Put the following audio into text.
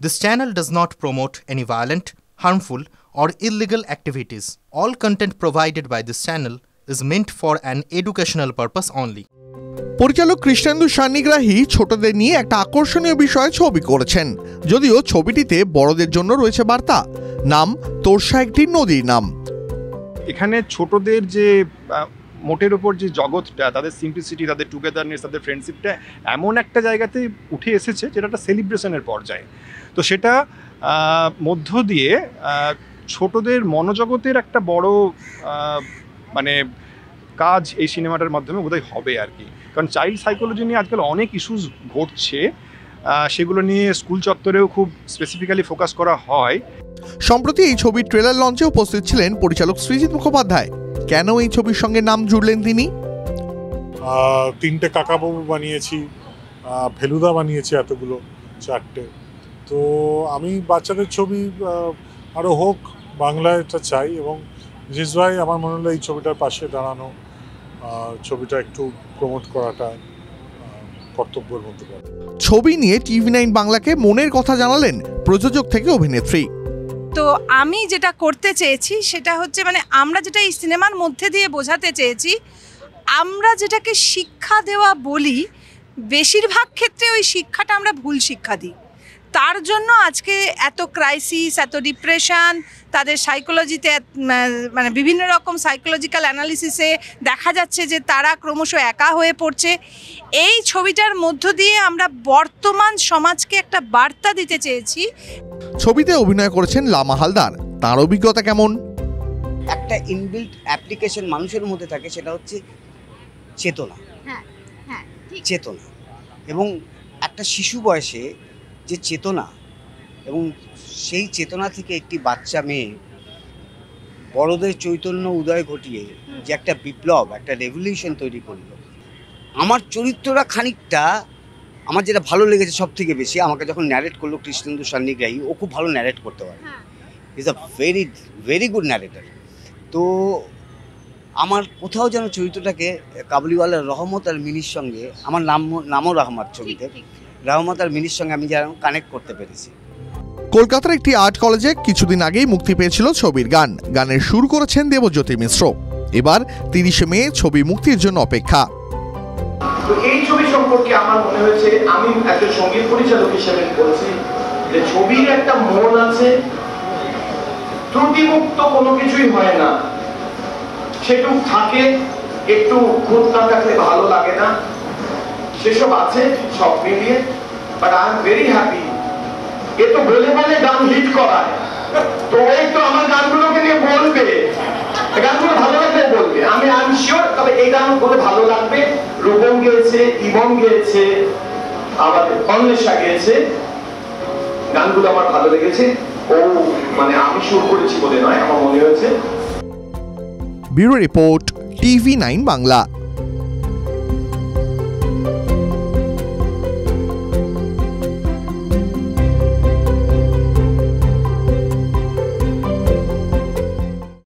This channel does not promote any violent, harmful, or illegal activities. All content provided by this channel is meant for an educational purpose only. পরিচালক কৃষ্ণেন্দু সান্নিগ্রাহী ছোটদের নিয়ে একটা আকর্ষণীয় বিষয়ে ছবি করেছেন, যদিও ছবিটিতে বড়দের জন্য রয়েছে বার্তা। নাম তোরসা একটি নদীর নাম। এখানে ছোটদের যে মোটের ওপর যে জগৎটা, তাদের সিম্পলিসিটি, তাদের টুগেদারনেস, তাদের ফ্রেন্ডশিপটা এমন একটা জায়গাতে উঠে এসেছে যেটা একটা সেলিব্রেশনের পর্যায়ে। তো সেটা মধ্য দিয়ে ছোটদের মনোজগতের একটা বড় মানে কাজ এই সিনেমাটার মাধ্যমে বোধহয় হবে আর কি। কারণ চাইল্ড সাইকোলজি নিয়ে আজকাল অনেক ইস্যুস ঘটছে, সেগুলো নিয়ে স্কুল চত্বরেও খুব স্পেসিফিক্যালি ফোকাস করা হয়। সম্প্রতি এই ছবির ট্রেলার লঞ্চে উপস্থিত ছিলেন পরিচালক সৃজিত মুখোপাধ্যায়। কেন এই ছবির সঙ্গে নাম জুড়লেন তিনি? 3টে কাকাবাবু বানিয়েছি, ফেলুদা বানিয়েছি, এতগুলো 4টে। তো আমি বাচ্চাদের ছবি আরও হোক বাংলায় এটা চাই, এবং জিজভাই আমার মনে হলো এই ছবিটার পাশে দাঁড়ানো, ছবিটা একটু প্রমোট করাটা কর্তব্যের মধ্যে পড়ে। ছবি নিয়ে TV9 বাংলাকে মনের কথা জানালেন প্রযোজক থেকে অভিনেত্রী। তো আমি যেটা করতে চেয়েছি সেটা হচ্ছে মানে আমরা যেটা এই সিনেমার মধ্যে দিয়ে বোঝাতে চেয়েছি, আমরা যেটাকে শিক্ষা দেওয়া বলি বেশিরভাগ ক্ষেত্রে ওই শিক্ষাটা আমরা ভুল শিক্ষা দিই। তার জন্য আজকে এত ক্রাইসিস, এত ডিপ্রেশন, তাদের সাইকোলজিতে মানে বিভিন্ন রকম সাইকোলজিক্যাল অ্যানালিসিসে দেখা যাচ্ছে যে তারা ক্রমশ একা হয়ে পড়ছে। এই ছবিটার মধ্য দিয়ে আমরা বর্তমান সমাজকে একটা বার্তা দিতে চেয়েছি। ছবিতে অভিনয় করেছেন লামা হালদার। তার অভিজ্ঞতা কেমন? একটা ইনবিল্ট অ্যাপ্লিকেশন মানুষের মধ্যে থাকে, সেটা হচ্ছে চেতনা। চেতনা এবং একটা শিশু বয়সে যে চেতনা, এবং সেই চেতনা থেকে একটি বাচ্চা মেয়ে বড়দের চৈতন্য উদয় ঘটিয়ে যে একটা বিপ্লব, একটা রেভলিউশন তৈরি করলো। আমার চরিত্রটা খানিকটা, আমার যেটা ভালো লেগেছে সব থেকে বেশি, আমাকে যখন ন্যারেট করলো কৃষ্ণেন্দু সান্নিগ্রাহী, ও খুব ভালো ন্যারেট করতে পারে, is a very very good narrator. তো আমার কোথাও যেন চরিত্রটাকে কাবুলিওয়ালা রহমত আর মিনির সঙ্গে, আমার নামও রহমত, ছবিতে রহমত আর মিনির সঙ্গে আমি যেন কানেক্ট করতে পেরেছি। কলকাতার একটি আর্ট কলেজে কিছুদিন আগেই মুক্তি পেয়েছিল ছবির গান। গানের সুর করেছেন দেবজ্যোতি মিশ্র। এবার 30শে মে ছবি মুক্তির জন্য অপেক্ষা। তো এই ছবি সম্পর্কে আমার মনে হয়েছে, আমি একজন সঙ্গীত পরিচালক হিসেবে বলছি যে ছবির একটা মন আছে, ত্রুটিমুক্ত কোনো কিছুই হয় না, সেটুক থাকে, একটু খুঁত না থাকলে ভালো লাগে না, সেসব আছে সব মিলিয়ে। But I am very happy. এ তো বলে বলে গান হিট করায়, তো এই তো আমার গানগুলোকে নিয়ে বলবে, গানগুলো ভালো লাগলে বলবে, আমি আই এম শিওর। তবে এই গানগুলো ভালো লাগবে। রূপম গেয়েছে, ইবন গেয়েছে, আমাদের অন্বেষা গেয়েছে, গানগুলো আমার ভালো লেগেছে। ও মানে আমি সুর করেছি বলে নয়, আমার মনে হয়েছে। Bureau report, TV9 Bangla.